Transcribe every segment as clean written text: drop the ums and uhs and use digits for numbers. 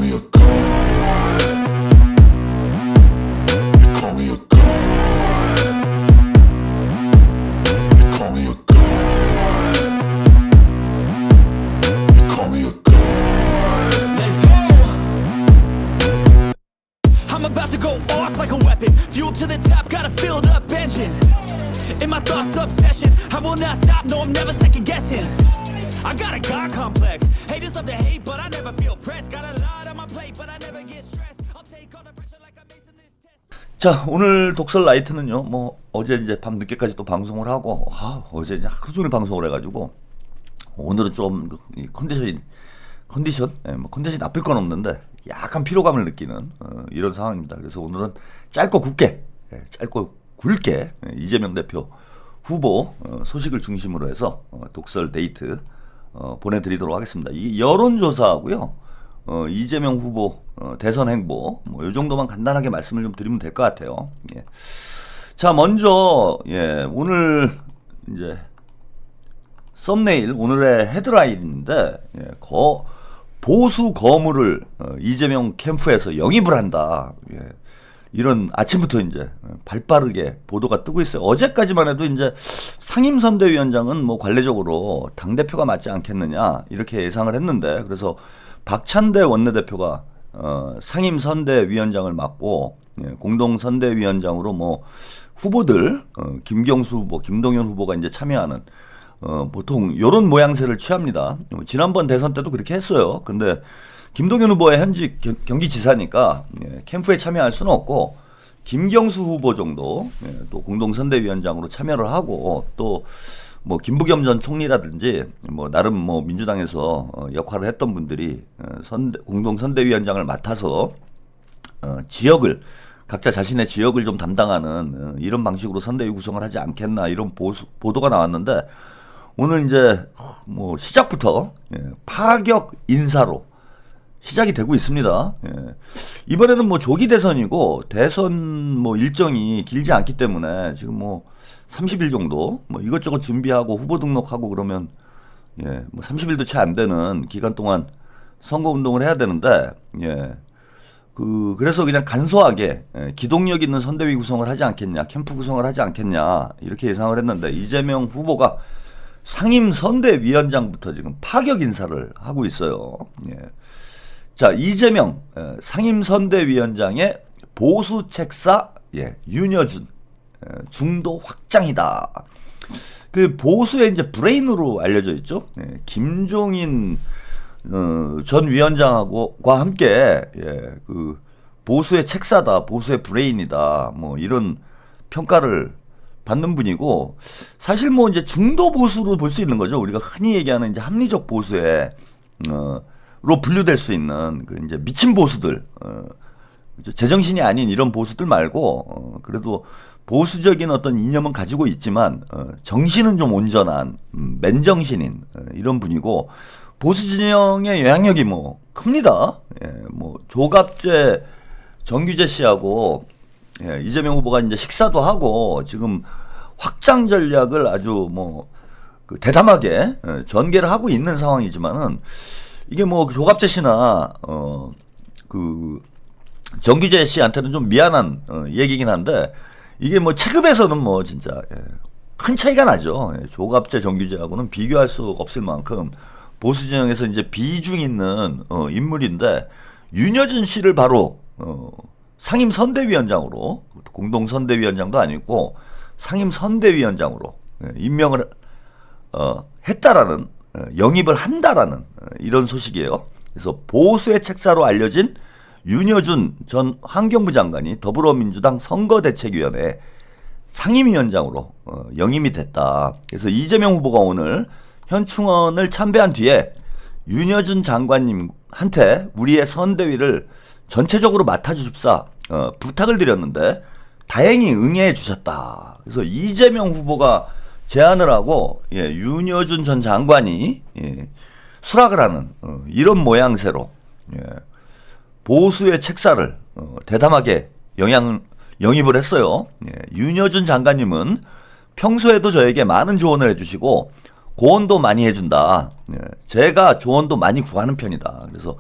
me a god. You call me a god. You call me a god. You call me a god. Let's go. I'm about to go off like a weapon. Fuel to the top, got a filled up engine. In my thoughts, obsession. I will not stop, no, I'm never second guessing. I got a God complex. Haters love to hate, but I never feel pressed. Got a lot on my plate, but I never get stressed. I'll take all the pressure like I'm acing this test. 자, 오늘 독설 라이트는요, 뭐, 어제 이제 밤 늦게까지 또 방송을 하고, 어제 이제 하루 종일 방송을 해가지고, 오늘은 좀, 컨디션이 나쁠 건 없는데, 약간 피로감을 느끼는, 이런 상황입니다. 그래서 오늘은 짧고 굵게, 이재명 대표 후보 소식을 중심으로 해서 독설 데이트 보내드리도록 하겠습니다. 이 여론조사하고요, 이재명 후보 대선 행보 뭐 이 정도만 간단하게 말씀을 좀 드리면 될 것 같아요. 예. 자, 먼저 오늘 이제 썸네일 오늘의 헤드라인인데 보수 거물을 이재명 캠프에서 영입을 한다. 이런 아침부터 이제 발빠르게 보도가 뜨고 있어요. 어제까지만 해도 이제 상임선대위원장은 뭐 관례적으로 당대표가 맞지 않겠느냐 이렇게 예상을 했는데, 그래서 박찬대 원내대표가 상임선대위원장을 맡고 공동선대위원장으로 뭐 후보들 김경수 후보, 김동연 후보가 이제 참여하는 보통 이런 모양새를 취합니다. 지난번 대선 때도 그렇게 했어요. 근데 김동연 후보의 현직 경기지사니까 캠프에 참여할 수는 없고, 김경수 후보 정도 또 공동선대위원장으로 참여를 하고, 또 뭐 김부겸 전 총리라든지 뭐 나름 뭐 민주당에서 역할을 했던 분들이 공동선대위원장을 맡아서 지역을 각자 자신의 지역을 좀 담당하는 이런 방식으로 선대위 구성을 하지 않겠나, 이런 보도가 나왔는데, 오늘 이제 뭐 시작부터 파격 인사로 시작이 되고 있습니다. 이번에는 뭐 조기 대선이고 대선 뭐 일정이 길지 않기 때문에 지금 뭐 30일 정도 뭐 이것저것 준비하고 후보 등록하고 그러면 뭐 30일도 채 안 되는 기간 동안 선거 운동을 해야 되는데, 그래서 그냥 간소하게 기동력 있는 선대위 구성을 하지 않겠냐, 캠프 구성을 하지 않겠냐 이렇게 예상을 했는데, 이재명 후보가 상임 선대위원장부터 지금 파격 인사를 하고 있어요. 자, 이재명 상임선대위원장의 보수 책사 윤여준 중도 확장이다. 그 보수의 이제 브레인으로 알려져 있죠. 김종인 전 위원장과 함께 그 보수의 책사다, 보수의 브레인이다, 뭐 이런 평가를 받는 분이고, 사실 뭐 이제 중도 보수로 볼 수 있는 거죠. 우리가 흔히 얘기하는 이제 합리적 보수에 로 분류될 수 있는 그 이제 미친 보수들, 제정신이 아닌 이런 보수들 말고 그래도 보수적인 어떤 이념은 가지고 있지만 정신은 좀 온전한 맨정신인 이런 분이고, 보수 진영의 영향력이 뭐 큽니다. 뭐 조갑재 정규재 씨하고 이재명 후보가 이제 식사도 하고 지금 확장 전략을 아주 뭐 그 대담하게 전개를 하고 있는 상황이지만은, 이게 뭐 조갑재 씨나 그 정규재 씨한테는 좀 미안한 얘기긴 한데, 이게 뭐 체급에서는 뭐 진짜 큰 차이가 나죠. 조갑재 정규재하고는 비교할 수 없을 만큼 보수 진영에서 이제 비중 있는 인물인데, 윤여준 씨를 바로 상임 선대위원장으로, 공동 선대위원장도 아니고 상임 선대위원장으로 임명을 했다라는, 영입을 한다라는 이런 소식이에요. 그래서 보수의 책사로 알려진 윤여준 전 환경부 장관이 더불어민주당 선거대책위원회 상임위원장으로 영임이 됐다. 그래서 이재명 후보가 오늘 현충원을 참배한 뒤에 윤여준 장관님한테 우리의 선대위를 전체적으로 맡아주십사 부탁을 드렸는데 다행히 응해 주셨다. 그래서 이재명 후보가 제안을 하고 윤여준 전 장관이 수락을 하는 이런 모양새로 보수의 책사를 대담하게 영입을 했어요. 윤여준 장관님은 평소에도 저에게 많은 조언을 해주시고 고언도 많이 해준다. 제가 조언도 많이 구하는 편이다. 그래서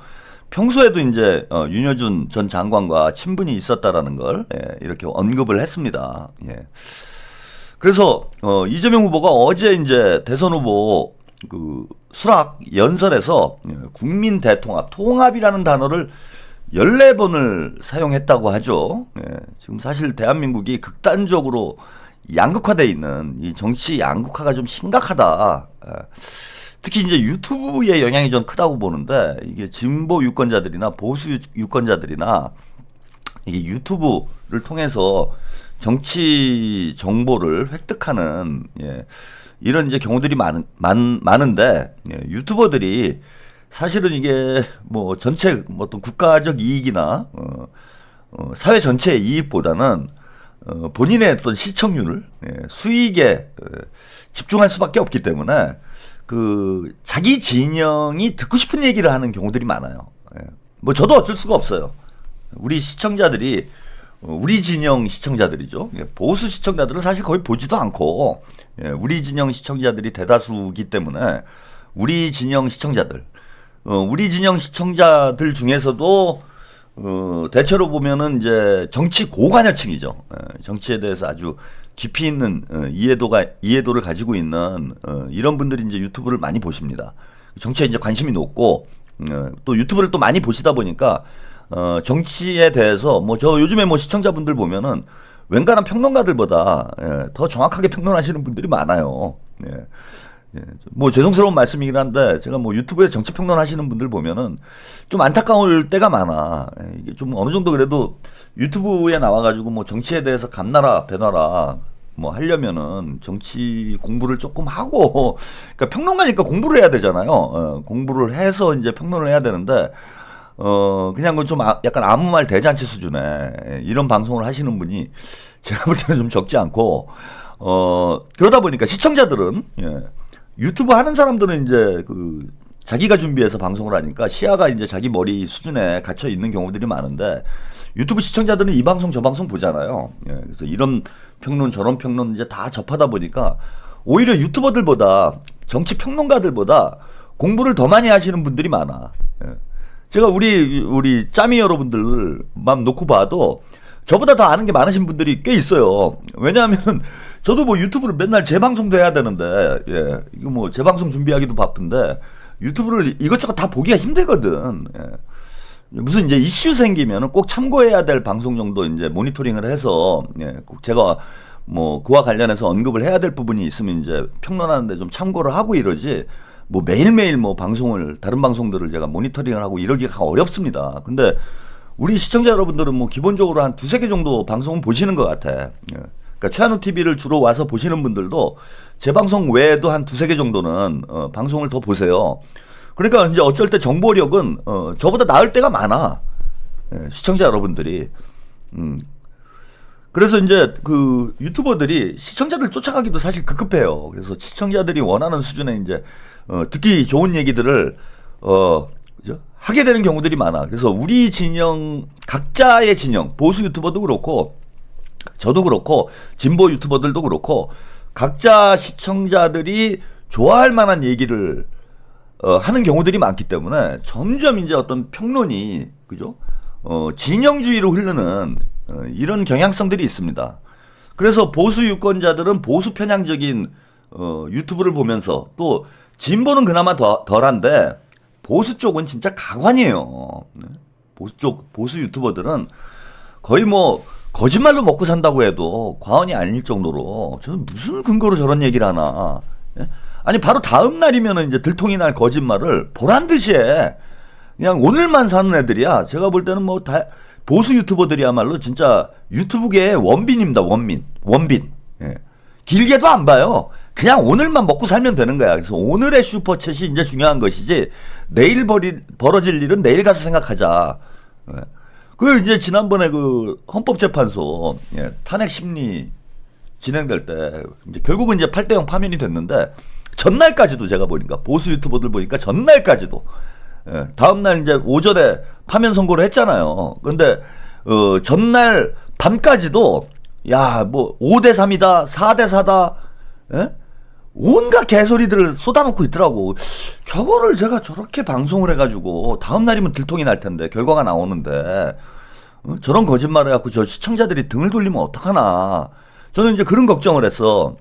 평소에도 이제 윤여준 전 장관과 친분이 있었다라는 걸 이렇게 언급을 했습니다. 예. 그래서 이재명 후보가 어제 이제 대선 후보 그 수락 연설에서 국민 대통합, 통합이라는 단어를 14번을 사용했다고 하죠. 예. 지금 사실 대한민국이 극단적으로 양극화되어 있는 이 정치 양극화가 좀 심각하다. 예. 특히 이제 유튜브의 영향이 좀 크다고 보는데 이게 진보 유권자들이나 보수 유권자들이나 이게 유튜브를 통해서 정치 정보를 획득하는 이런 이제 경우들이 많은데 유튜버들이 사실은 이게 뭐 전체 어떤 국가적 이익이나 사회 전체의 이익보다는 본인의 어떤 시청률을 수익에 집중할 수밖에 없기 때문에 그 자기 진영이 듣고 싶은 얘기를 하는 경우들이 많아요. 뭐 저도 어쩔 수가 없어요. 우리 시청자들이 우리 진영 시청자들이죠. 보수 시청자들은 사실 거의 보지도 않고 우리 진영 시청자들이 대다수기 때문에 우리 진영 시청자들 중에서도 대체로 보면은 이제 정치 고관여층이죠. 정치에 대해서 아주 깊이 있는 이해도를 가지고 있는 이런 분들이 이제 유튜브를 많이 보십니다. 정치에 이제 관심이 높고 또 유튜브를 또 많이 보시다 보니까 정치에 대해서 뭐 저 요즘에 뭐 시청자분들 보면은 웬간한 평론가들보다 더 정확하게 평론하시는 분들이 많아요. 뭐 죄송스러운 말씀이긴 한데 제가 뭐 유튜브에서 정치 평론하시는 분들 보면은 좀 안타까울 때가 많아. 이게 좀 어느 정도 그래도 유튜브에 나와가지고 뭐 정치에 대해서 감나라 배나라 뭐 하려면은 정치 공부를 조금 하고, 그러니까 평론가니까 공부를 해야 되잖아요. 공부를 해서 이제 평론을 해야 되는데 그냥 좀 약간 아무 말 대잔치 수준의 이런 방송을 하시는 분이 제가 볼 때는 좀 적지 않고 그러다 보니까 시청자들은 유튜브 하는 사람들은 이제 그 자기가 준비해서 방송을 하니까 시야가 이제 자기 머리 수준에 갇혀 있는 경우들이 많은데 유튜브 시청자들은 이 방송 저 방송 보잖아요. 그래서 이런 평론 저런 평론 이제 다 접하다 보니까 오히려 유튜버들보다 정치 평론가들보다 공부를 더 많이 하시는 분들이 많아. 제가 우리 짜미 여러분들만 놓고 봐도 저보다 더 아는 게 많으신 분들이 꽤 있어요. 왜냐하면 저도 뭐 유튜브를 맨날 재방송도 해야 되는데 이거 뭐 재방송 준비하기도 바쁜데 유튜브를 이것저것 다 보기가 힘들거든. 무슨 이제 이슈 생기면은 꼭 참고해야 될 방송 정도 이제 모니터링을 해서 꼭 제가 뭐 그와 관련해서 언급을 해야 될 부분이 있으면 이제 평론하는데 좀 참고를 하고 이러지. 뭐 매일매일 뭐 다른 방송들을 제가 모니터링을 하고 이러기가 어렵습니다. 근데 우리 시청자 여러분들은 뭐 기본적으로 한 두세 개 정도 방송은 보시는 것 같아. 그러니까 최한우 TV를 주로 와서 보시는 분들도 제 방송 외에도 한 두세 개 정도는 방송을 더 보세요. 그러니까 이제 어쩔 때 정보력은 저보다 나을 때가 많아. 시청자 여러분들이. 그래서 이제 그 유튜버들이 시청자들 쫓아가기도 사실 급급해요. 그래서 시청자들이 원하는 수준의 이제 듣기 좋은 얘기들을 그죠? 하게 되는 경우들이 많아. 그래서 우리 진영 각자의 진영 보수 유튜버도 그렇고 저도 그렇고 진보 유튜버들도 그렇고 각자 시청자들이 좋아할 만한 얘기를 하는 경우들이 많기 때문에 점점 이제 어떤 평론이 그죠? 진영주의로 흐르는 이런 경향성들이 있습니다. 그래서 보수 유권자들은 보수 편향적인 유튜브를 보면서 또 진보는 그나마 덜한데 보수 쪽은 진짜 가관이에요. 보수 유튜버들은 거의 뭐 거짓말로 먹고 산다고 해도 과언이 아닐 정도로 저는 무슨 근거로 저런 얘기를 하나. 아니 바로 다음 날이면은 이제 들통이 날 거짓말을 보란 듯이 해. 그냥 오늘만 사는 애들이야. 제가 볼 때는 뭐 다 보수 유튜버들이야말로 진짜 유튜브계의 원빈입니다. 원빈. 길게도 안 봐요. 그냥 오늘만 먹고 살면 되는 거야. 그래서 오늘의 슈퍼챗이 이제 중요한 것이지 내일 벌어질 일은 내일 가서 생각하자. 그 이제 지난번에 그 헌법재판소 탄핵 심리 진행될 때 이제 결국은 이제 8대0 파면이 됐는데 전날까지도 제가 보니까 보수 유튜버들 보니까 전날까지도 다음날 이제 오전에 파면 선고를 했잖아요. 근데 전날 밤까지도 야 뭐 5대3이다 4대4다 온갖 개소리들을 쏟아놓고 있더라고. 저거를 제가 저렇게 방송을 해가지고 다음날이면 들통이 날 텐데 결과가 나오는데 저런 거짓말을 해갖고 저 시청자들이 등을 돌리면 어떡하나. 저는 이제 그런 걱정을 했어.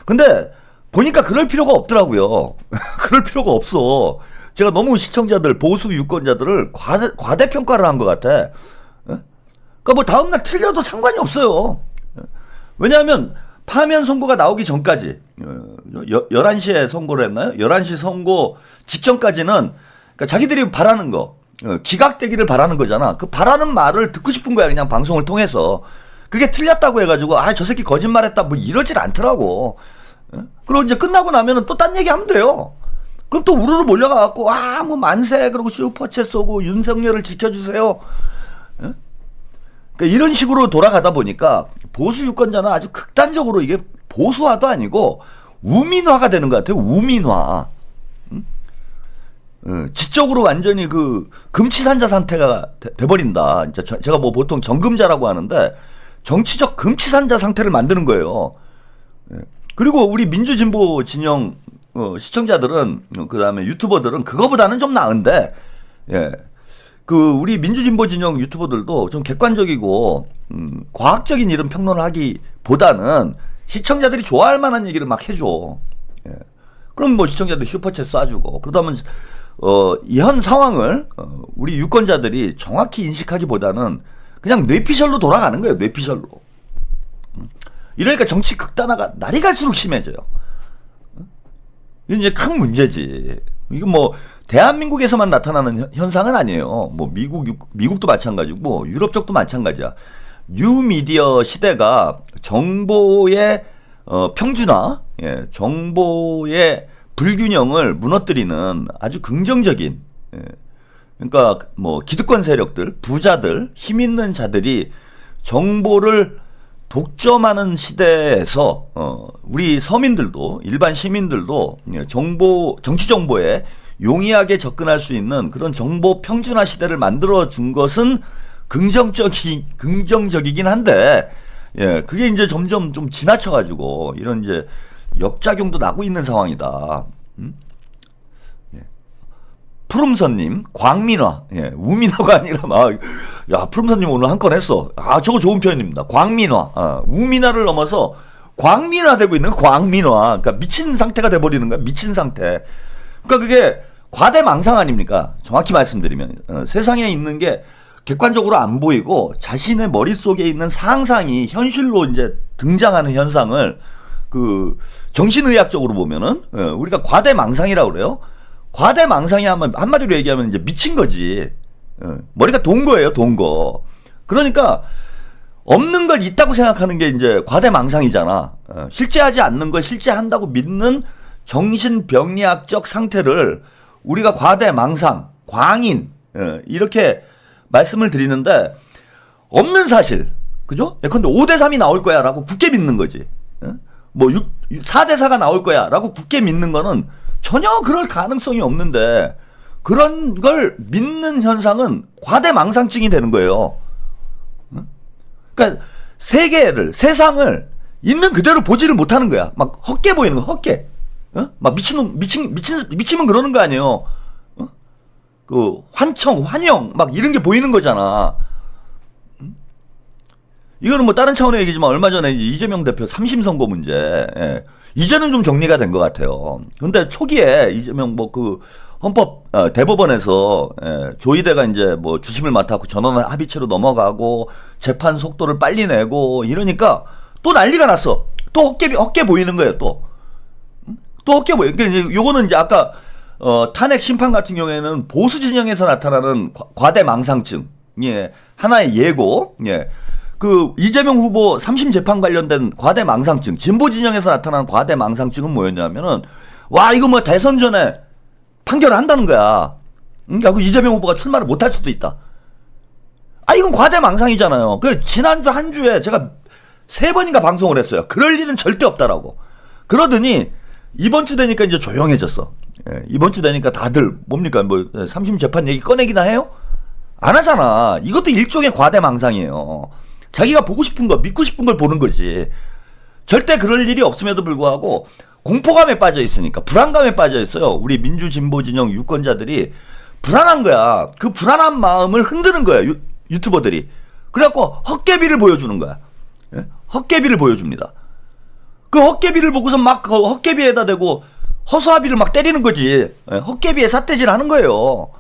근데 보니까 그럴 필요가 없더라고요. 그럴 필요가 없어. 제가 너무 시청자들, 보수 유권자들을 과대평가를 한 것 같아. 그러니까 뭐 다음날 틀려도 상관이 없어요. 왜냐하면 파면 선고가 나오기 전까지 11시에 선고를 했나요? 11시 선고 직전까지는 그러니까 자기들이 바라는 거 기각되기를 바라는 거잖아. 그 바라는 말을 듣고 싶은 거야. 그냥 방송을 통해서. 그게 틀렸다고 해가지고 저 새끼 거짓말했다 뭐 이러질 않더라고. 그리고 이제 끝나고 나면은 또 딴 얘기하면 돼요. 그럼 또 우르르 몰려가갖고 뭐 만세 그러고 슈퍼챗 쏘고 윤석열을 지켜주세요. 그러니까 이런 식으로 돌아가다 보니까 보수 유권자는 아주 극단적으로 이게 보수화도 아니고 우민화가 되는 것 같아요. 우민화. 지적으로 완전히 그 금치산자 상태가 돼버린다. 제가 뭐 보통 정금자라고 하는데 정치적 금치산자 상태를 만드는 거예요. 그리고 우리 민주진보 진영 시청자들은 그다음에 유튜버들은 그거보다는 좀 나은데 그 우리 민주진보 진영 유튜버들도 좀 객관적이고 과학적인 이런 평론을 하기보다는 시청자들이 좋아할 만한 얘기를 막 해줘. 그럼 뭐 시청자들 슈퍼챗 쏴주고 그러다 보면 현 상황을 우리 유권자들이 정확히 인식하기보다는 그냥 뇌피셜로 돌아가는 거예요. 뇌피셜로. 이러니까 정치 극단화가 날이 갈수록 심해져요. 이게 이제 큰 문제지. 이건 뭐 대한민국에서만 나타나는 현상은 아니에요. 뭐 미국도 마찬가지고 뭐 유럽 쪽도 마찬가지야. 뉴미디어 시대가 정보의 평준화, 정보의 불균형을 무너뜨리는 아주 긍정적인, 그러니까 뭐 기득권 세력들, 부자들, 힘 있는 자들이 정보를 독점하는 시대에서 우리 서민들도 일반 시민들도 정치 정보에 용이하게 접근할 수 있는 그런 정보 평준화 시대를 만들어 준 것은 긍정적이긴 한데 그게 이제 점점 좀 지나쳐 가지고 이런 이제 역작용도 나고 있는 상황이다. 푸름선님, 광민화, 우민화가 아니라 푸름선님 오늘 한 건 했어. 저거 좋은 표현입니다. 광민화, 우민화를 넘어서 광민화되고 있는 광민화. 그러니까 미친 상태가 돼버리는 거야. 미친 상태. 그러니까 그게 과대망상 아닙니까? 정확히 말씀드리면 세상에 있는 게 객관적으로 안 보이고 자신의 머릿속에 있는 상상이 현실로 이제 등장하는 현상을 그 정신의학적으로 보면은 우리가 과대망상이라고 그래요. 과대망상이 한마디로 얘기하면 이제 미친 거지. 머리가 돈 거예요, 돈 거. 그러니까 없는 걸 있다고 생각하는 게 이제 과대망상이잖아. 실제하지 않는 걸 실제한다고 믿는 정신병리학적 상태를 우리가 과대망상, 광인 이렇게 말씀을 드리는데 없는 사실, 그죠? 예컨대 5대3이 나올 거야 라고 굳게 믿는 거지. 뭐 4대4가 나올 거야 라고 굳게 믿는 거는 전혀 그럴 가능성이 없는데 그런 걸 믿는 현상은 과대망상증이 되는 거예요. 그러니까 세상을 있는 그대로 보지를 못하는 거야. 막 헛게 보이는 거, 헛게. 막 미치면 그러는 거 아니에요. 그 환영 막 이런 게 보이는 거잖아. 이거는 뭐 다른 차원의 얘기지만 얼마 전에 이재명 대표 3심 선고 문제, 이제는 좀 정리가 된 것 같아요. 근데 초기에 이재명 뭐 그 헌법 대법원에서 조희대가 이제 뭐 주심을 맡아갖고 전원 합의체로 넘어가고 재판 속도를 빨리 내고 이러니까 또 난리가 났어. 또 헛게 보이는 거예요. 또 헛게 보여. 그러니까 요거는 이제 아까 탄핵 심판 같은 경우에는 보수 진영에서 나타나는 과대망상증, 하나의 예고, 그 이재명 후보 3심 재판 관련된 과대망상증, 진보 진영에서 나타나는 과대망상증은 뭐였냐면은 이거 뭐 대선 전에 판결을 한다는 거야. 그러니까 그 이재명 후보가 출마를 못할 수도 있다. 이건 과대망상이잖아요. 그 지난주 한 주에 제가 3번인가 방송을 했어요. 그럴 일은 절대 없다라고. 그러더니 이번 주 되니까 이제 조용해졌어. 이번 주 되니까 다들 뭡니까 뭐 3심 재판 얘기 꺼내기나 해요? 안 하잖아. 이것도 일종의 과대망상이에요. 자기가 보고 싶은 거, 믿고 싶은 걸 보는 거지. 절대 그럴 일이 없음에도 불구하고 공포감에 빠져 있으니까, 불안감에 빠져 있어요. 우리 민주 진보 진영 유권자들이 불안한 거야. 그 불안한 마음을 흔드는 거야, 유튜버들이. 그래갖고 헛개비를 보여주는 거야. 예? 헛개비를 보여줍니다. 그 헛개비를 보고서 막 그 헛개비에다 대고 허수아비를 막 때리는 거지. 예? 헛개비에 삿대질 하는 거예요.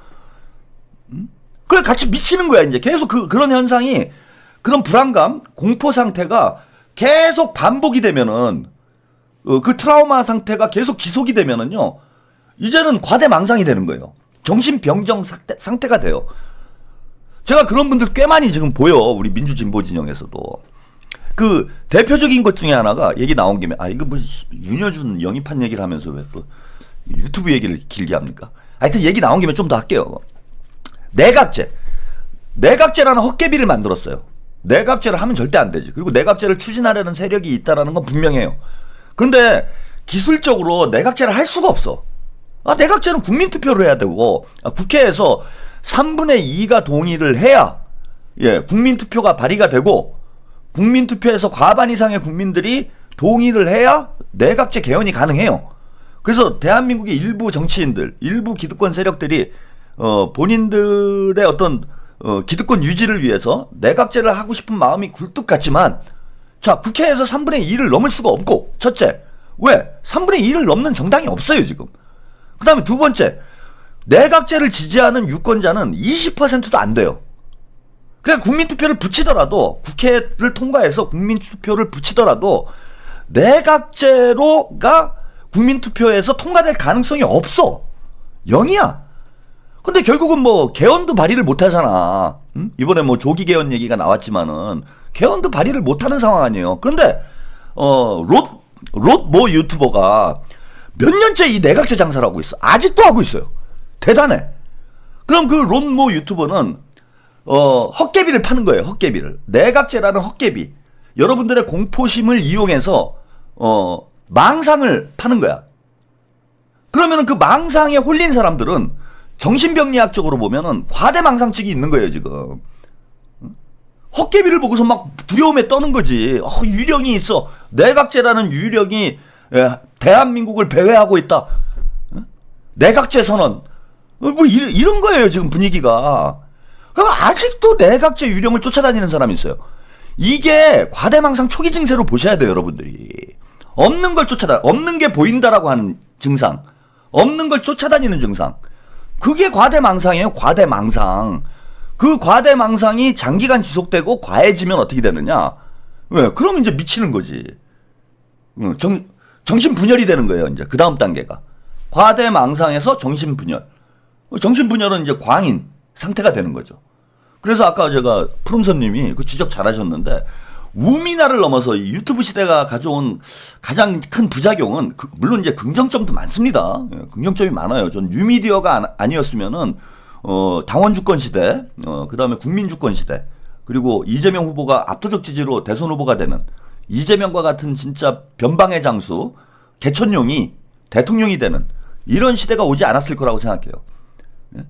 그래 같이 미치는 거야. 이제 계속 그런 현상이, 그런 불안감, 공포 상태가 계속 반복이 되면은, 그 트라우마 상태가 계속 지속이 되면은요, 이제는 과대망상이 되는 거예요. 정신병정 상태가 돼요. 제가 그런 분들 꽤 많이 지금 보여. 우리 민주진보 진영에서도. 그 대표적인 것 중에 하나가, 얘기 나온 김에, 이거 뭐 윤여준 영입한 얘기를 하면서 왜 또 유튜브 얘기를 길게 합니까? 하여튼 얘기 나온 김에 좀 더 할게요. 내각제라는 헛개비를 만들었어요. 내각제를 하면 절대 안 되지. 그리고 내각제를 추진하려는 세력이 있다는 건 분명해요. 그런데 기술적으로 내각제를 할 수가 없어. 내각제는 국민투표를 해야 되고, 국회에서 3분의 2가 동의를 해야, 예, 국민투표가 발의가 되고, 국민투표에서 과반 이상의 국민들이 동의를 해야 내각제 개헌이 가능해요. 그래서 대한민국의 일부 정치인들, 일부 기득권 세력들이 본인들의 어떤 기득권 유지를 위해서 내각제를 하고 싶은 마음이 굴뚝 같지만, 자, 국회에서 3분의 2를 넘을 수가 없고, 첫째, 왜? 3분의 2를 넘는 정당이 없어요, 지금. 그 다음에 두 번째, 내각제를 지지하는 유권자는 20%도 안 돼요. 그래, 국민투표를 붙이더라도, 국회를 통과해서 국민투표를 붙이더라도, 내각제로가 국민투표에서 통과될 가능성이 없어. 0이야. 근데 결국은 뭐 개헌도 발의를 못하잖아. 응? 이번에 뭐 조기 개헌 얘기가 나왔지만은 개헌도 발의를 못하는 상황 아니에요. 그런데 롯모 유튜버가 몇 년째 이 내각제 장사를 하고 있어. 아직도 하고 있어요. 대단해. 그럼 그 롯모 유튜버는 헛개비를 파는 거예요. 헛개비를. 내각제라는 헛개비. 여러분들의 공포심을 이용해서 망상을 파는 거야. 그러면은 그 망상에 홀린 사람들은 정신병리학적으로 보면은 과대망상증이 있는 거예요, 지금. 헛개비를 보고서 막 두려움에 떠는 거지. 유령이 있어. 내각제라는 유령이 대한민국을 배회하고 있다. 내각제 선언. 뭐 이런 거예요, 지금 분위기가. 그럼 아직도 내각제 유령을 쫓아다니는 사람이 있어요. 이게 과대망상 초기 증세로 보셔야 돼요, 여러분들이. 없는 걸 없는 게 보인다라고 하는 증상. 없는 걸 쫓아다니는 증상. 그게 과대망상이에요. 과대망상. 그 과대망상이 장기간 지속되고 과해지면 어떻게 되느냐? 왜? 그럼 이제 미치는 거지. 정신분열이 되는 거예요. 이제 그 다음 단계가 과대망상에서 정신분열. 정신분열은 이제 광인 상태가 되는 거죠. 그래서 아까 제가 푸른선님이 그 지적 잘하셨는데, 우미나를 넘어서 이 유튜브 시대가 가져온 가장 큰 부작용은 물론 이제 긍정점도 많습니다. 예, 긍정점이 많아요. 전 뉴미디어가 아니었으면은 당원 주권 시대, 그다음에 국민 주권 시대, 그리고 이재명 후보가 압도적 지지로 대선 후보가 되는, 이재명과 같은 진짜 변방의 장수 개천용이 대통령이 되는 이런 시대가 오지 않았을 거라고 생각해요. 예?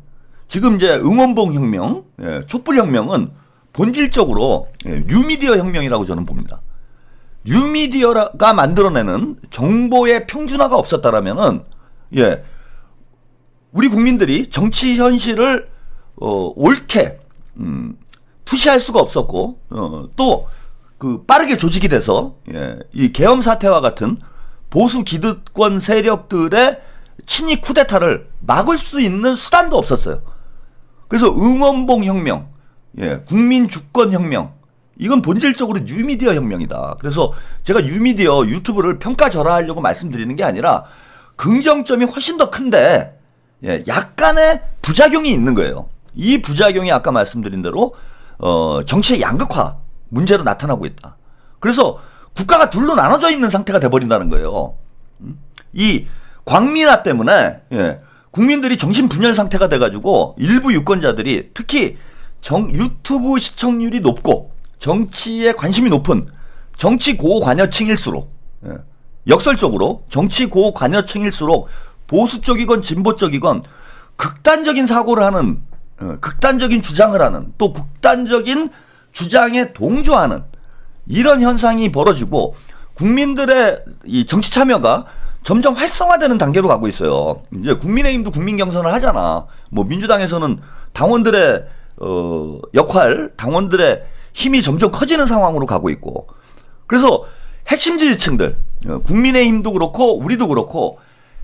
지금 이제 응원봉 혁명, 촛불 혁명은 본질적으로 뉴미디어 혁명이라고 저는 봅니다. 뉴미디어가 만들어내는 정보의 평준화가 없었다라면은, 우리 국민들이 정치 현실을 옳게 투시할 수가 없었고, 또 그 빠르게 조직이 돼서 이 계엄 사태와 같은 보수 기득권 세력들의 친위 쿠데타를 막을 수 있는 수단도 없었어요. 그래서 응원봉 혁명, 국민 주권 혁명, 이건 본질적으로 뉴미디어 혁명이다. 그래서 제가 뉴미디어 유튜브를 평가절하하려고 말씀드리는 게 아니라, 긍정점이 훨씬 더 큰데 약간의 부작용이 있는 거예요. 이 부작용이 아까 말씀드린 대로 정치의 양극화 문제로 나타나고 있다. 그래서 국가가 둘로 나눠져 있는 상태가 돼버린다는 거예요. 이 광민화 때문에 국민들이 정신분열 상태가 돼가지고 일부 유권자들이, 특히 유튜브 시청률이 높고 정치에 관심이 높은 정치 고관여층일수록, 역설적으로 정치 고관여층일수록 보수 쪽이건 진보 쪽이건 극단적인 사고를 하는, 극단적인 주장을 하는, 또 극단적인 주장에 동조하는 이런 현상이 벌어지고, 국민들의 이 정치 참여가 점점 활성화되는 단계로 가고 있어요. 이제 국민의힘도 국민 경선을 하잖아. 뭐 민주당에서는 당원들의 역할, 당원들의 힘이 점점 커지는 상황으로 가고 있고. 그래서 핵심 지지층들, 국민의힘도 그렇고 우리도 그렇고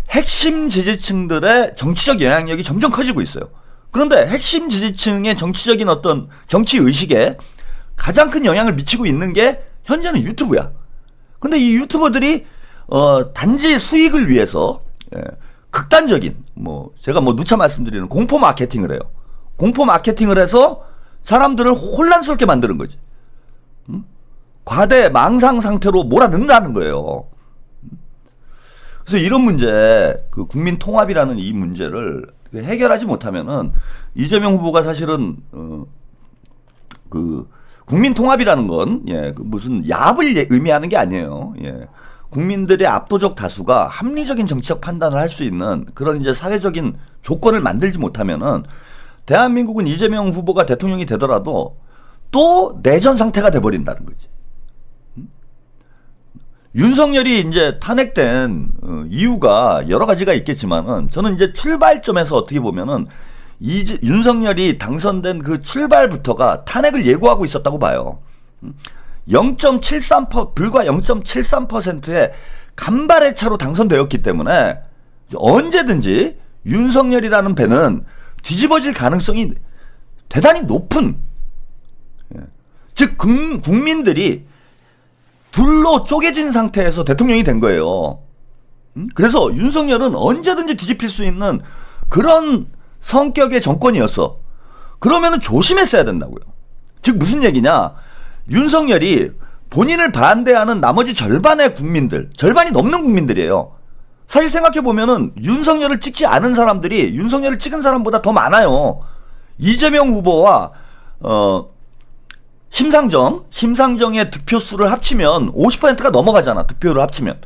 핵심 지지층들의 정치적 영향력이 점점 커지고 있어요. 그런데 핵심 지지층의 정치적인 어떤 정치 의식에 가장 큰 영향을 미치고 있는 게 현재는 유튜브야. 근데 이 유튜버들이 단지 수익을 위해서 극단적인 제가 누차 말씀드리는 공포 마케팅을 해요. 공포 마케팅을 해서 사람들을 혼란스럽게 만드는 거지. 과대 망상 상태로 몰아넣는다는 거예요. 그래서 이런 문제, 그 국민 통합이라는 이 문제를 해결하지 못하면은 이재명 후보가 사실은 그 국민 통합이라는 건 그 무슨 야합을 의미하는 게 아니에요. 국민들의 압도적 다수가 합리적인 정치적 판단을 할 수 있는 그런 이제 사회적인 조건을 만들지 못하면은 대한민국은 이재명 후보가 대통령이 되더라도 또 내전 상태가 돼버린다는 거지. 윤석열이 이제 탄핵된 이유가 여러 가지가 있겠지만은 저는 이제 출발점에서 어떻게 보면은 윤석열이 당선된 그 출발부터가 탄핵을 예고하고 있었다고 봐요. 0.73% 불과 0.73%의 간발의 차로 당선되었기 때문에 언제든지 윤석열이라는 배는 뒤집어질 가능성이 대단히 높은, 즉 국민들이 둘로 쪼개진 상태에서 대통령이 된 거예요. 그래서 윤석열은 언제든지 뒤집힐 수 있는 그런 성격의 정권이었어. 그러면은 조심했어야 된다고요. 즉 무슨 얘기냐? 윤석열이 본인을 반대하는 나머지 절반의 국민들, 절반이 넘는 국민들이에요. 사실 생각해보면은 윤석열을 찍지 않은 사람들이 윤석열을 찍은 사람보다 더 많아요. 이재명 후보와 심상정의 득표수를 합치면 50%가 넘어가잖아. 득표를 합치면.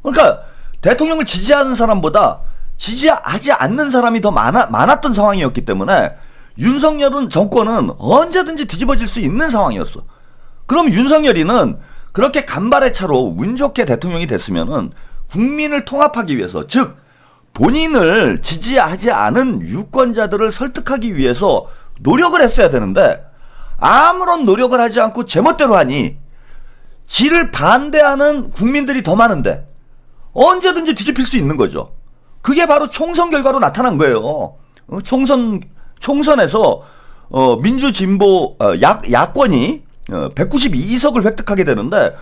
그러니까 대통령을 지지하는 사람보다 지지하지 않는 사람이 더 많았던 상황이었기 때문에 윤석열은 정권은 언제든지 뒤집어질 수 있는 상황이었어. 그럼 윤석열이는 그렇게 간발의 차로 운 좋게 대통령이 됐으면은 국민을 통합하기 위해서, 즉 본인을 지지하지 않은 유권자들을 설득하기 위해서 노력을 했어야 되는데 아무런 노력을 하지 않고 제멋대로 하니 지를 반대하는 국민들이 더 많은데 언제든지 뒤집힐 수 있는 거죠. 그게 바로 총선 결과로 나타난 거예요. 총선에서 민주진보 야권이 192석을 획득하게 되는데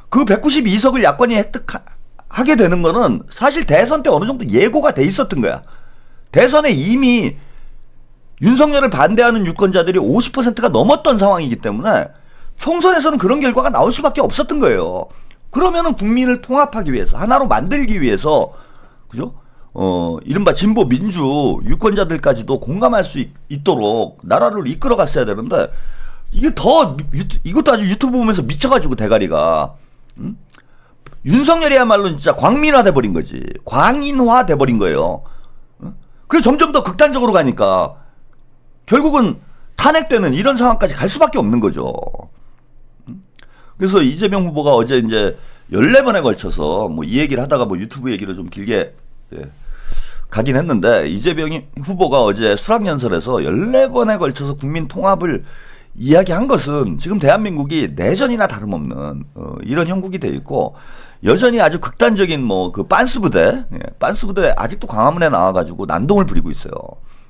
그 192석을 야권이 획득하게 되는 거는 사실 대선 때 어느 정도 예고가 돼 있었던 거야. 대선에 이미 윤석열을 반대하는 유권자들이 50%가 넘었던 상황이기 때문에 총선에서는 그런 결과가 나올 수밖에 없었던 거예요. 그러면은 국민을 통합하기 위해서, 하나로 만들기 위해서, 그죠? 이른바 진보 민주 유권자들까지도 공감할 수 있도록 나라를 이끌어 갔어야 되는데 이것도 아주 유튜브 보면서 미쳐가지고 대가리가, 윤석열이야말로 진짜 광민화 돼버린 거지. 광인화 돼버린 거예요. 그래서 점점 더 극단적으로 가니까 결국은 탄핵 때는 이런 상황까지 갈 수밖에 없는 거죠. 그래서 이재명 후보가 어제 이제 14번에 걸쳐서 이 얘기를 하다가 유튜브 얘기를 좀 길게 가긴 했는데, 이재명 후보가 어제 수락연설에서 14번에 걸쳐서 국민 통합을 이야기한 것은 지금 대한민국이 내전이나 다름없는 이런 형국이 돼 있고, 여전히 아주 극단적인 그 빤스부대 아직도 광화문에 나와가지고 난동을 부리고 있어요.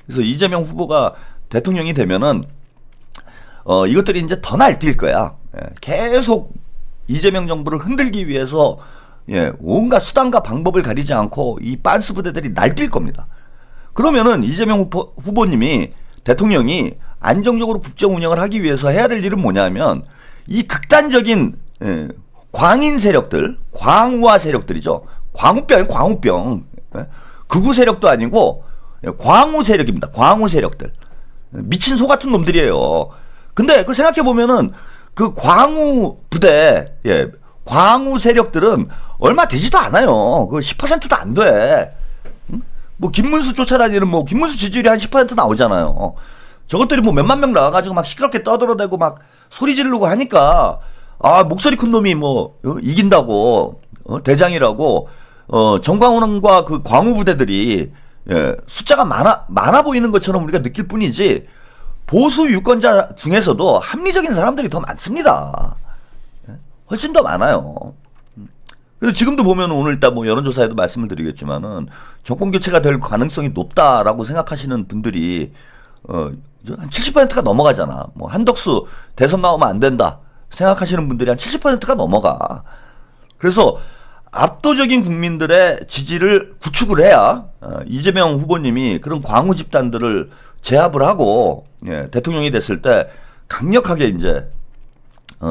그래서 이재명 후보가 대통령이 되면은 이것들이 이제 더 날뛸 거야. 계속 이재명 정부를 흔들기 위해서 온갖 수단과 방법을 가리지 않고 이 빤스 부대들이 날뛸 겁니다. 그러면은 이재명 후보님이, 대통령이 안정적으로 국정 운영을 하기 위해서 해야 될 일은 뭐냐면 이 극단적인 광인 세력들, 광우화 세력들이죠. 광우병. 극우 세력도 아니고 광우 세력입니다. 광우 세력들. 미친 소 같은 놈들이에요. 근데 그 생각해 보면은 그 광우 부대, 광우 세력들은 얼마 되지도 않아요. 그 10%도 안 돼. 김문수 쫓아다니는 김문수 지지율이 한 10% 나오잖아요. 저것들이 몇만 명 나와가지고 막 시끄럽게 떠들어대고 막 소리 지르고 하니까 목소리 큰 놈이 뭐 이긴다고 대장이라고 정광훈과 그 광우 부대들이 숫자가 많아 보이는 것처럼 우리가 느낄 뿐이지 보수 유권자 중에서도 합리적인 사람들이 더 많습니다. 훨씬 더 많아요. 그래서 지금도 보면 오늘 일단 뭐 여론조사에도 말씀을 드리겠지만은 정권 교체가 될 가능성이 높다라고 생각하시는 분들이 한 70%가 넘어가잖아. 뭐 한덕수 대선 나오면 안 된다 생각하시는 분들이 한 70%가 넘어가. 그래서 압도적인 국민들의 지지를 구축을 해야 이재명 후보님이 그런 광우 집단들을 제압을 하고 대통령이 됐을 때 강력하게 이제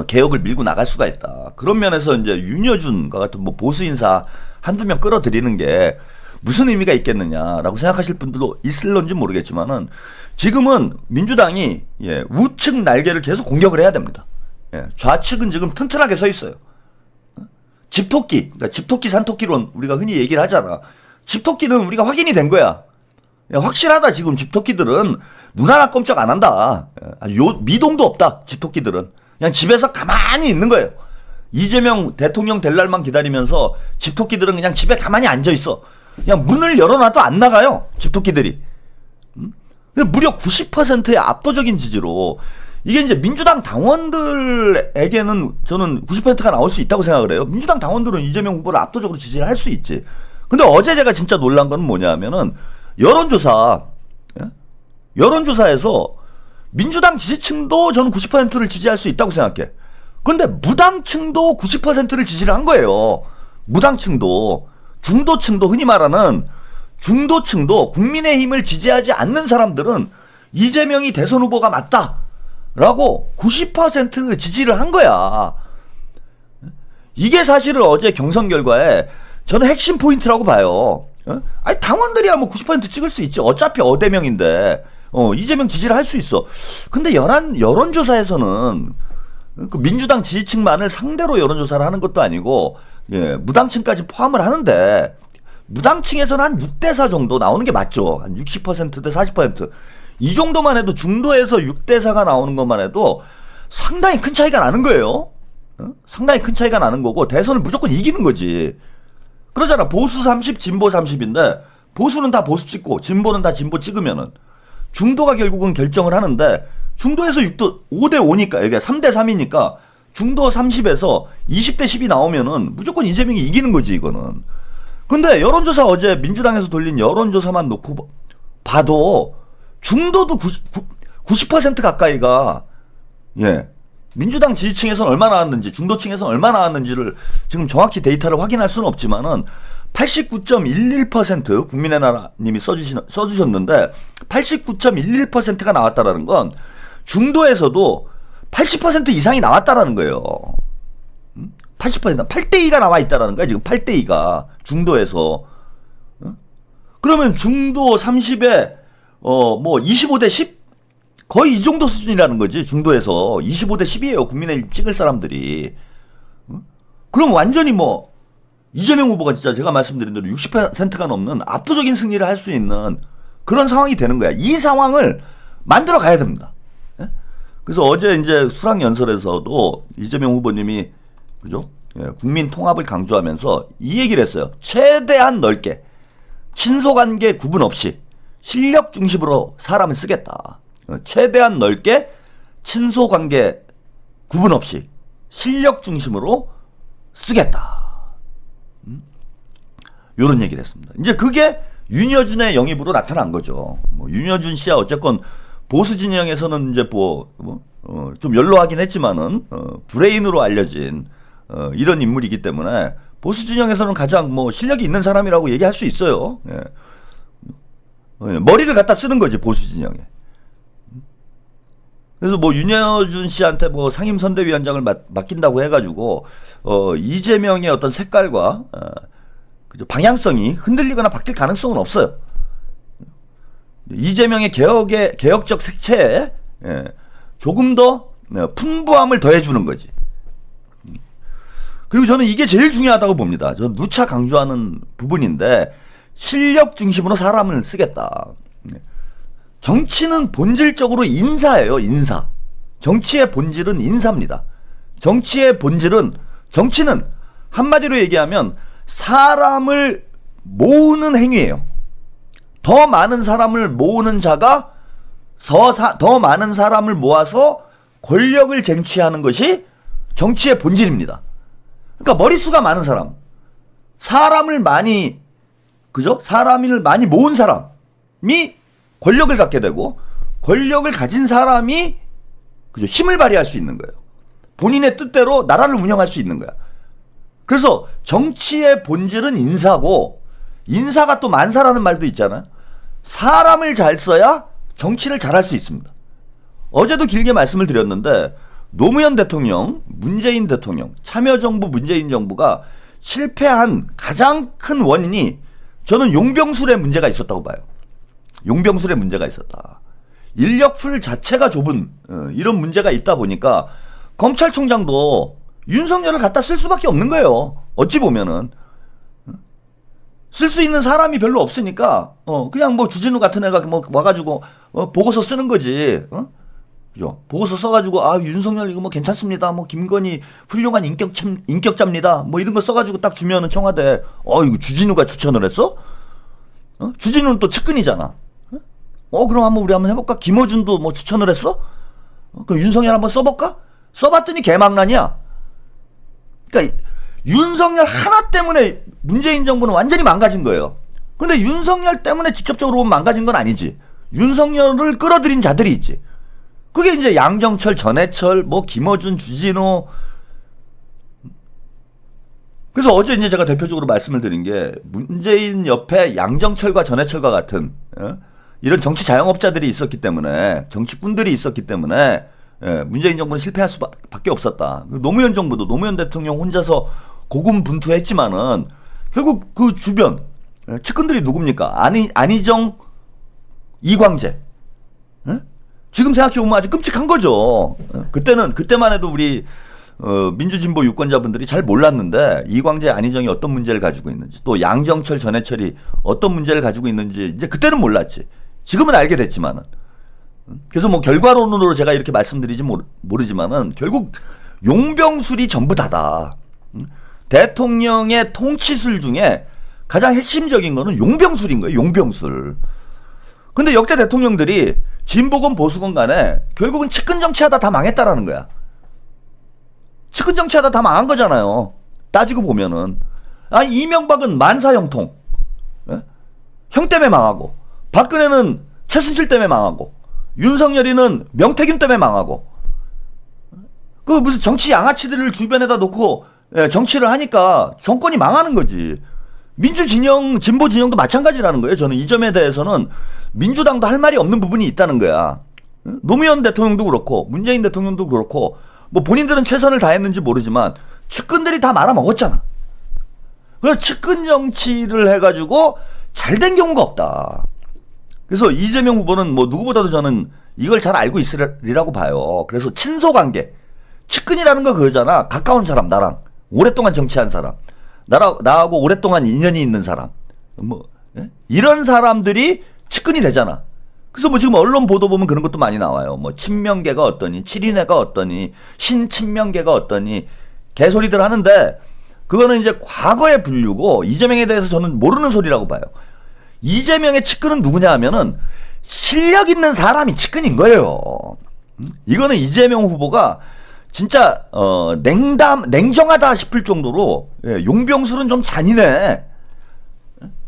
개혁을 밀고 나갈 수가 있다. 그런 면에서 이제 윤여준과 같은 뭐 보수 인사 한두 명 끌어들이는 게 무슨 의미가 있겠느냐라고 생각하실 분들도 있을런지 모르겠지만은 지금은 민주당이 우측 날개를 계속 공격을 해야 됩니다. 좌측은 지금 튼튼하게 서 있어요. 집토끼, 그러니까 집토끼 산토끼론 우리가 흔히 얘기를 하잖아. 집토끼는 우리가 확인이 된 거야. 확실하다. 지금 집토끼들은 눈 하나 꼼짝 안 한다. 미동도 없다. 집토끼들은 그냥 집에서 가만히 있는 거예요. 이재명 대통령 될 날만 기다리면서 집토끼들은 그냥 집에 가만히 앉아 있어. 그냥 문을 열어놔도 안 나가요. 집토끼들이. 무려 90%의 압도적인 지지로 이게 이제 민주당 당원들에게는 저는 90%가 나올 수 있다고 생각을 해요. 민주당 당원들은 이재명 후보를 압도적으로 지지를 할 수 있지. 근데 어제 제가 진짜 놀란 건 뭐냐면은 여론조사에서 민주당 지지층도 저는 90%를 지지할 수 있다고 생각해. 근데 무당층도 90%를 지지를 한 거예요. 무당층도. 중도층도 흔히 말하는 중도층도 국민의힘을 지지하지 않는 사람들은 이재명이 대선 후보가 맞다라고 90% 지지를 한 거야. 이게 사실은 어제 경선 결과에 저는 핵심 포인트라고 봐요. 아니 당원들이야 뭐 90% 찍을 수 있지. 어차피 어대명인데 이재명 지지를 할 수 있어. 근데 여론조사에서는 그 민주당 지지층만을 상대로 여론조사를 하는 것도 아니고 무당층까지 포함을 하는데 무당층에서는 한 6대4 정도 나오는 게 맞죠. 한 60%대 40%. 이 정도만 해도 중도에서 6대4가 나오는 것만 해도 상당히 큰 차이가 나는 거예요. 상당히 큰 차이가 나는 거고 대선을 무조건 이기는 거지. 그러잖아. 보수 30, 진보 30인데 보수는 다 보수 찍고 진보는 다 진보 찍으면은 중도가 결국은 결정을 하는데 중도에서 5대 5니까 이게 3대 3이니까 중도 30에서 20대 10이 나오면은 무조건 이재명이 이기는 거지 이거는. 근데 여론조사 어제 민주당에서 돌린 여론조사만 놓고 봐도 중도도 90% 가까이가 민주당 지지층에서는 얼마 나왔는지 중도층에서는 얼마 나왔는지를 지금 정확히 데이터를 확인할 수는 없지만은 89.11% 국민의 나라님이 써주셨는데 89.11%가 나왔다라는 건 중도에서도 80% 이상이 나왔다라는 거예요. 80% 8대2가 나와 있다라는 거야 지금. 8대2가 중도에서. 그러면 중도 30에 뭐 25대 10 거의 이 정도 수준이라는 거지. 중도에서 25대 10이에요 국민의힘 찍을 사람들이. 그럼 완전히 뭐 이재명 후보가 진짜 제가 말씀드린 대로 60%가 넘는 압도적인 승리를 할 수 있는 그런 상황이 되는 거야. 이 상황을 만들어 가야 됩니다. 그래서 어제 이제 수락연설에서도 이재명 후보님이 그죠? 국민 통합을 강조하면서 이 얘기를 했어요. 최대한 넓게 친소관계 구분 없이 실력 중심으로 사람을 쓰겠다. 최대한 넓게 친소관계 구분 없이 실력 중심으로 쓰겠다. 요런 얘기를 했습니다. 이제 그게 윤여준의 영입으로 나타난 거죠. 뭐 윤여준 씨야 어쨌건 보수 진영에서는 이제 좀 연로하긴 했지만은 브레인으로 알려진 이런 인물이기 때문에 보수 진영에서는 가장 뭐 실력이 있는 사람이라고 얘기할 수 있어요. 머리를 갖다 쓰는 거지 보수 진영에. 그래서 뭐 윤여준 씨한테 뭐 상임선대위원장을 맡긴다고 해가지고 이재명의 어떤 색깔과 방향성이 흔들리거나 바뀔 가능성은 없어요. 이재명의 개혁적 색채에 조금 더 풍부함을 더해주는 거지. 그리고 저는 이게 제일 중요하다고 봅니다. 저는 누차 강조하는 부분인데 실력 중심으로 사람을 쓰겠다. 정치는 본질적으로 인사예요. 인사. 정치의 본질은 인사입니다. 정치는 한마디로 얘기하면 사람을 모으는 행위예요. 더 많은 사람을 모으는 자가 더 많은 사람을 모아서 권력을 쟁취하는 것이 정치의 본질입니다. 그러니까 머릿수가 많은 사람, 사람을 많이 모은 사람이 권력을 갖게 되고, 권력을 가진 사람이 힘을 발휘할 수 있는 거예요. 본인의 뜻대로 나라를 운영할 수 있는 거야. 그래서 정치의 본질은 인사고, 인사가 또 만사라는 말도 있잖아요. 사람을 잘 써야 정치를 잘할 수 있습니다. 어제도 길게 말씀을 드렸는데, 노무현 대통령, 문재인 대통령, 참여정부 문재인 정부가 실패한 가장 큰 원인이 저는 용병술에 문제가 있었다고 봐요. 용병술에 문제가 있었다. 인력풀 자체가 좁은 이런 문제가 있다 보니까 검찰총장도 윤석열을 갖다 쓸 수밖에 없는 거예요. 어찌 보면은 쓸 수 있는 사람이 별로 없으니까 그냥 뭐 주진우 같은 애가 뭐 와가지고 보고서 쓰는 거지. 그죠? 보고서 써가지고 윤석열 이거 뭐 괜찮습니다. 뭐 김건희 훌륭한 인격자입니다. 뭐 이런 거 써가지고 딱 주면은 청와대 이거 주진우가 추천을 했어? 주진우는 또 측근이잖아. 그럼 우리 한번 해볼까? 김어준도 뭐 추천을 했어? 그럼 윤석열 한번 써볼까? 써봤더니 개망난이야. 그러니까 윤석열 하나 때문에 문재인 정부는 완전히 망가진 거예요. 근데 윤석열 때문에 직접적으로 보면 망가진 건 아니지. 윤석열을 끌어들인 자들이 있지. 그게 이제 양정철, 전해철, 뭐 김어준, 주진우. 그래서 어제 이제 제가 대표적으로 말씀을 드린 게, 문재인 옆에 양정철과 전해철과 같은 이런 정치 자영업자들이 있었기 때문에, 정치꾼들이 있었기 때문에 문재인 정부는 실패할 수밖에 없었다. 노무현 정부도 노무현 대통령 혼자서 고군분투했지만은 결국 그 주변 측근들이 누굽니까? 안희정, 이광재. 지금 생각해보면 아주 끔찍한 거죠. 그때만 해도 우리 민주진보 유권자분들이 잘 몰랐는데, 이광재, 안희정이 어떤 문제를 가지고 있는지, 또 양정철, 전해철이 어떤 문제를 가지고 있는지 이제 그때는 몰랐지. 지금은 알게 됐지만은. 그래서 뭐 결과론으로 제가 이렇게 말씀드리지 모르지만은 결국 용병술이 전부 다다. 대통령의 통치술 중에 가장 핵심적인 거는 용병술인 거예요. 용병술. 근데 역대 대통령들이 진보건 보수건 간에 결국은 측근 정치하다 다 망했다라는 거야. 측근 정치하다 다 망한 거잖아요. 따지고 보면은. 이명박은 만사형통. 형 때문에 망하고, 박근혜는 최순실 때문에 망하고, 윤석열이는 명태균 때문에 망하고, 그 무슨 정치 양아치들을 주변에다 놓고 정치를 하니까 정권이 망하는 거지. 민주진영, 진보진영도 마찬가지라는 거예요. 저는 이 점에 대해서는 민주당도 할 말이 없는 부분이 있다는 거야. 노무현 대통령도 그렇고, 문재인 대통령도 그렇고, 뭐 본인들은 최선을 다했는지 모르지만 측근들이 다 말아먹었잖아. 그래서 측근 정치를 해가지고 잘된 경우가 없다. 그래서 이재명 후보는 뭐 누구보다도 저는 이걸 잘 알고 있으리라고 봐요. 그래서 친소관계, 측근이라는 거 그거잖아. 가까운 사람, 나랑 오랫동안 정치한 사람, 나하고 오랫동안 인연이 있는 사람, 이런 사람들이 측근이 되잖아. 그래서 뭐 지금 언론 보도 보면 그런 것도 많이 나와요. 뭐 친명계가 어떠니, 칠인회가 어떠니, 신친명계가 어떠니, 개소리들 하는데, 그거는 이제 과거의 분류고, 이재명에 대해서 저는 모르는 소리라고 봐요. 이재명의 측근은 누구냐 하면은 실력 있는 사람이 측근인 거예요. 이거는 이재명 후보가 진짜 냉정하다 싶을 정도로 용병술은 좀 잔인해.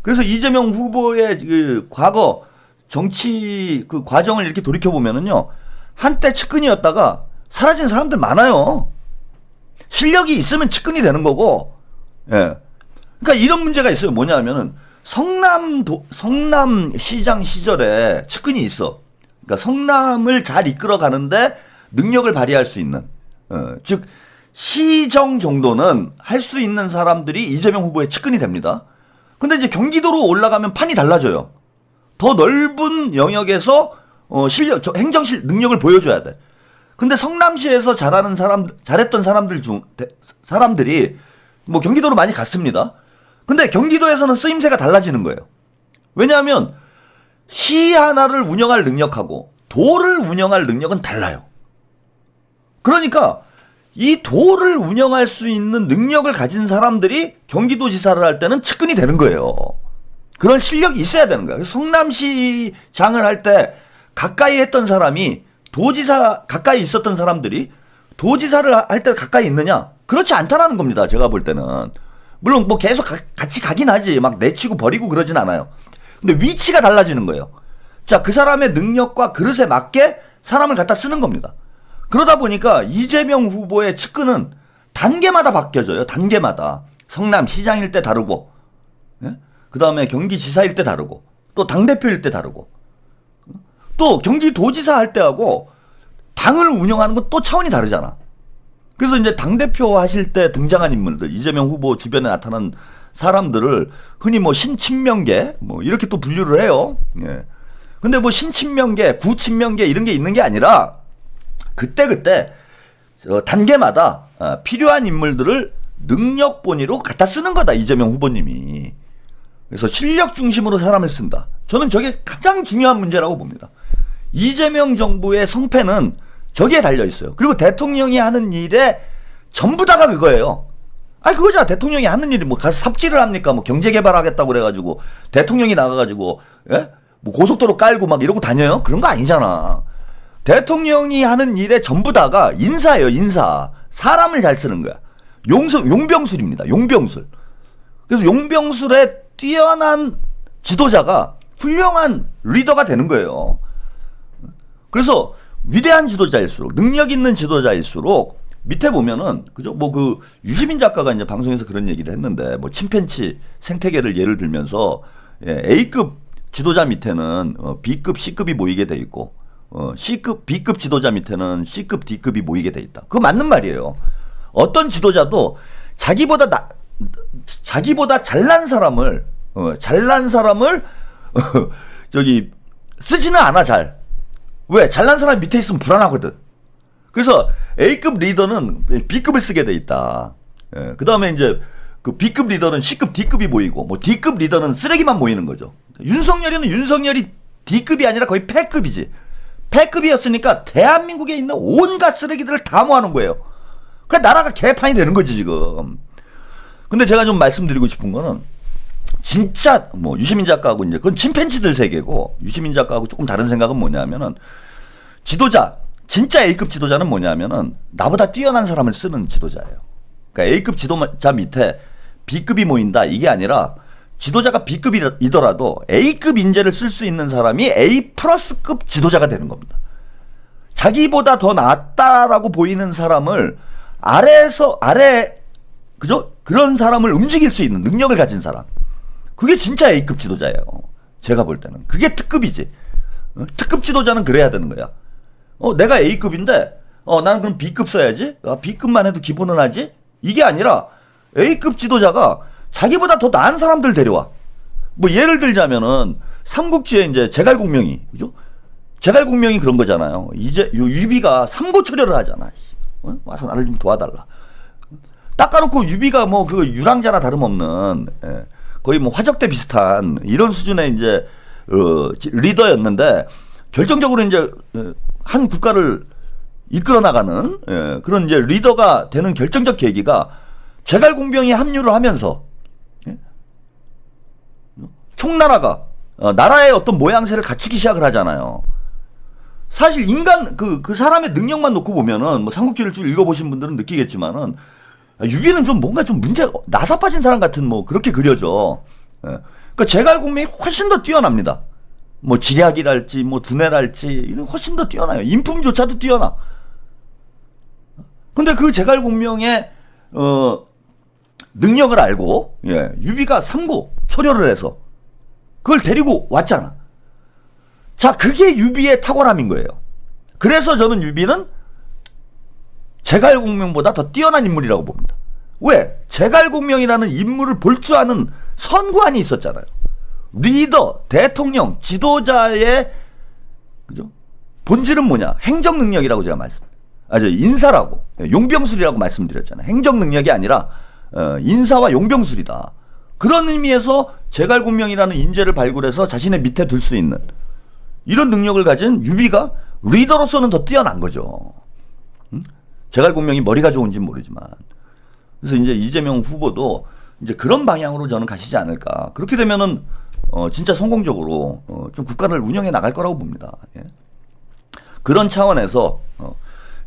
그래서 이재명 후보의 그 과거 정치 그 과정을 이렇게 돌이켜 보면은요, 한때 측근이었다가 사라진 사람들 많아요. 실력이 있으면 측근이 되는 거고, 그러니까 이런 문제가 있어요. 뭐냐 하면은 성남시장 시절에 측근이 있어. 그러니까 성남을 잘 이끌어 가는데 능력을 발휘할 수 있는, 즉 시정 정도는 할 수 있는 사람들이 이재명 후보의 측근이 됩니다. 근데 이제 경기도로 올라가면 판이 달라져요. 더 넓은 영역에서 행정실 능력을 보여줘야 돼. 근데 성남시에서 잘했던 사람들이 뭐 경기도로 많이 갔습니다. 근데 경기도에서는 쓰임새가 달라지는 거예요. 왜냐하면 시 하나를 운영할 능력하고 도를 운영할 능력은 달라요. 그러니까 이 도를 운영할 수 있는 능력을 가진 사람들이 경기도지사를 할 때는 측근이 되는 거예요. 그런 실력이 있어야 되는 거예요. 성남시장을 할 때 가까이 했던 사람이 도지사 가까이 있었던 사람들이 도지사를 할 때 가까이 있느냐? 그렇지 않다라는 겁니다. 제가 볼 때는. 물론 뭐 계속 같이 가긴 하지. 막 내치고 버리고 그러진 않아요. 근데 위치가 달라지는 거예요. 자, 그 사람의 능력과 그릇에 맞게 사람을 갖다 쓰는 겁니다. 그러다 보니까 이재명 후보의 측근은 단계마다 바뀌어져요. 단계마다. 성남시장일 때 다르고, 예? 그 다음에 경기지사일 때 다르고, 또 당대표일 때 다르고, 또 경기도지사 할 때하고 당을 운영하는 건 또 차원이 다르잖아. 그래서 이제 당대표 하실 때 등장한 인물들, 이재명 후보 주변에 나타난 사람들을 흔히 뭐 신친명계, 뭐 이렇게 또 분류를 해요. 예. 근데 뭐 신친명계, 구친명계 이런 게 있는 게 아니라 그때 단계마다 필요한 인물들을 능력 본위로 갖다 쓰는 거다, 이재명 후보님이. 그래서 실력 중심으로 사람을 쓴다. 저는 저게 가장 중요한 문제라고 봅니다. 이재명 정부의 성패는 저기에 달려 있어요. 그리고 대통령이 하는 일에 전부 다가 그거예요. 아니 그거잖아. 대통령이 하는 일이 뭐 가서 삽질을 합니까? 뭐 경제 개발하겠다고 그래가지고 대통령이 나가가지고 예? 뭐 고속도로 깔고 막 이러고 다녀요? 그런 거 아니잖아. 대통령이 하는 일에 전부 다가 인사예요. 인사. 사람을 잘 쓰는 거야. 용병술입니다. 용병술. 그래서 용병술에 뛰어난 지도자가 훌륭한 리더가 되는 거예요. 그래서 위대한 지도자일수록, 능력 있는 지도자일수록 밑에 보면은 그죠? 뭐 그 유시민 작가가 이제 방송에서 그런 얘기를 했는데, 뭐 침팬치 생태계를 예를 들면서 A급 지도자 밑에는 B급, C급이 모이게 돼 있고, C급, B급 지도자 밑에는 C급, D급이 모이게 돼 있다. 그거 맞는 말이에요. 어떤 지도자도 자기보다 잘난 사람을 저기 쓰지는 않아. 잘. 왜? 잘난 사람이 밑에 있으면 불안하거든. 그래서 A급 리더는 B급을 쓰게 돼 있다. 예, 그 다음에 이제 그 B급 리더는 C급, D급이 모이고, 뭐 D급 리더는 쓰레기만 모이는 거죠. 윤석열이 D급이 아니라 거의 패급이지. 패급이었으니까 대한민국에 있는 온갖 쓰레기들을 다 모아놓은 거예요. 그러니까 나라가 개판이 되는 거지 지금. 근데 제가 좀 말씀드리고 싶은 거는, 진짜 뭐 유시민 작가하고 이제 그건 침팬지들 세계고, 유시민 작가하고 조금 다른 생각은 뭐냐면은, 지도자, 진짜 A급 지도자는 뭐냐면은 나보다 뛰어난 사람을 쓰는 지도자예요. 그러니까 A급 지도자 밑에 B급이 모인다 이게 아니라, 지도자가 B급이더라도 A급 인재를 쓸 수 있는 사람이 A 플러스급 지도자가 되는 겁니다. 자기보다 더 낫다라고 보이는 사람을 아래 그죠? 그런 사람을 움직일 수 있는 능력을 가진 사람. 그게 진짜 A급 지도자예요. 제가 볼 때는. 그게 특급이지. 특급 지도자는 그래야 되는 거야. 내가 A급인데, 나는 그럼 B급 써야지? B급만 해도 기본은 하지? 이게 아니라, A급 지도자가 자기보다 더 나은 사람들 데려와. 뭐, 예를 들자면은, 삼국지에 이제 제갈공명이, 그죠? 제갈공명이 그런 거잖아요. 이제, 유비가 삼고 처리를 하잖아. 와서 나를 좀 도와달라. 닦아놓고 유비가 뭐, 그 유랑자나 다름없는, 거의 뭐 화적대 비슷한 이런 수준의 이제 리더였는데, 결정적으로 이제 한 국가를 이끌어 나가는 그런 이제 리더가 되는 결정적 계기가 제갈공명이 합류를 하면서 총나라가 나라의 어떤 모양새를 갖추기 시작을 하잖아요. 사실 인간 그 사람의 능력만 놓고 보면은, 뭐 삼국지를 쭉 읽어보신 분들은 느끼겠지만은, 유비는 좀 뭔가 좀 문제가 나사 빠진 사람 같은 뭐 그렇게 그려져. 그러니까 제갈공명이 훨씬 더 뛰어납니다. 뭐 지략이랄지 뭐 두뇌랄지 이런 훨씬 더 뛰어나요. 인품조차도 뛰어나. 근데 그 제갈공명의 능력을 알고 유비가 삼고 초려를 해서 그걸 데리고 왔잖아. 자, 그게 유비의 탁월함인 거예요. 그래서 저는 유비는 제갈공명보다 더 뛰어난 인물이라고 봅니다. 왜? 제갈공명이라는 인물을 볼 줄 아는 선구안이 있었잖아요. 리더, 대통령, 지도자의 그죠? 본질은 뭐냐? 행정 능력이라고 제가 인사라고, 용병술이라고 말씀드렸잖아요. 행정 능력이 아니라 인사와 용병술이다. 그런 의미에서 제갈공명이라는 인재를 발굴해서 자신의 밑에 둘 수 있는 이런 능력을 가진 유비가 리더로서는 더 뛰어난 거죠. 제갈공명이 머리가 좋은지는 모르지만. 그래서 이제 이재명 후보도 이제 그런 방향으로 저는 가시지 않을까. 그렇게 되면은 진짜 성공적으로 좀 국가를 운영해 나갈 거라고 봅니다. 예. 그런 차원에서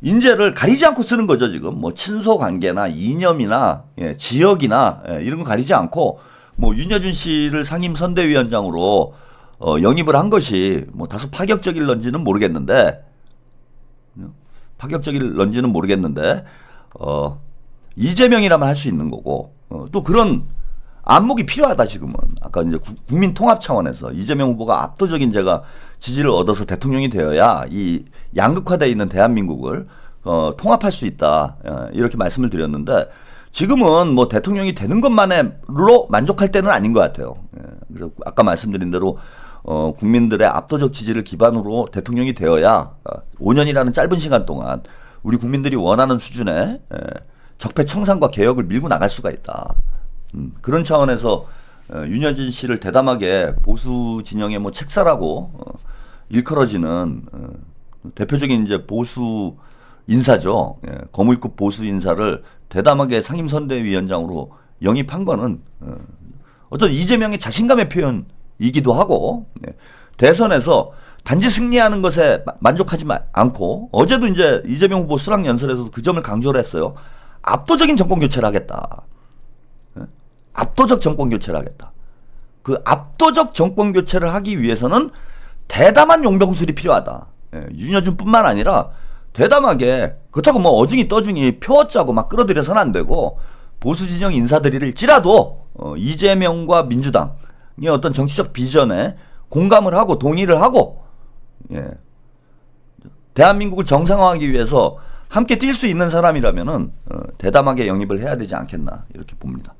인재를 가리지 않고 쓰는 거죠. 지금 뭐 친소 관계나 이념이나 예, 지역이나 예, 이런 거 가리지 않고 뭐 윤여준 씨를 상임 선대위원장으로 영입을 한 것이 뭐 다소 파격적일런지는 모르겠는데 이재명이라면 할 수 있는 거고 또 그런 안목이 필요하다 지금은. 아까 이제 국민 통합 차원에서 이재명 후보가 압도적인 제가 지지를 얻어서 대통령이 되어야 이 양극화되어 있는 대한민국을 통합할 수 있다 이렇게 말씀을 드렸는데 지금은 뭐 대통령이 되는 것만으로 만족할 때는 아닌 것 같아요. 그래서 아까 말씀드린 대로 국민들의 압도적 지지를 기반으로 대통령이 되어야 5년이라는 짧은 시간 동안 우리 국민들이 원하는 수준의 적폐청산과 개혁을 밀고 나갈 수가 있다. 그런 차원에서 윤여준 씨를 대담하게 보수 진영의 뭐 책사라고 일컬어지는 대표적인 이제 보수 인사죠. 거물급 보수 인사를 대담하게 상임선대위원장으로 영입한 거는 어떤 이재명의 자신감의 표현이기도 하고 대선에서 단지 승리하는 것에 만족하지 않고 어제도 이제 이재명 후보 수락연설에서도 그 점을 강조를 했어요. 압도적인 정권 교체를 하겠다. 압도적 정권 교체를 하겠다. 그 압도적 정권 교체를 하기 위해서는 대담한 용병술이 필요하다. 윤여준뿐만 아니라 대담하게 그렇다고 뭐 어중이 떠중이 표어짜고 막 끌어들여서는 안 되고 보수 진영 인사들일지라도 이재명과 민주당의 어떤 정치적 비전에 공감을 하고 동의를 하고 대한민국을 정상화하기 위해서 함께 뛸 수 있는 사람이라면은 대담하게 영입을 해야 되지 않겠나 이렇게 봅니다.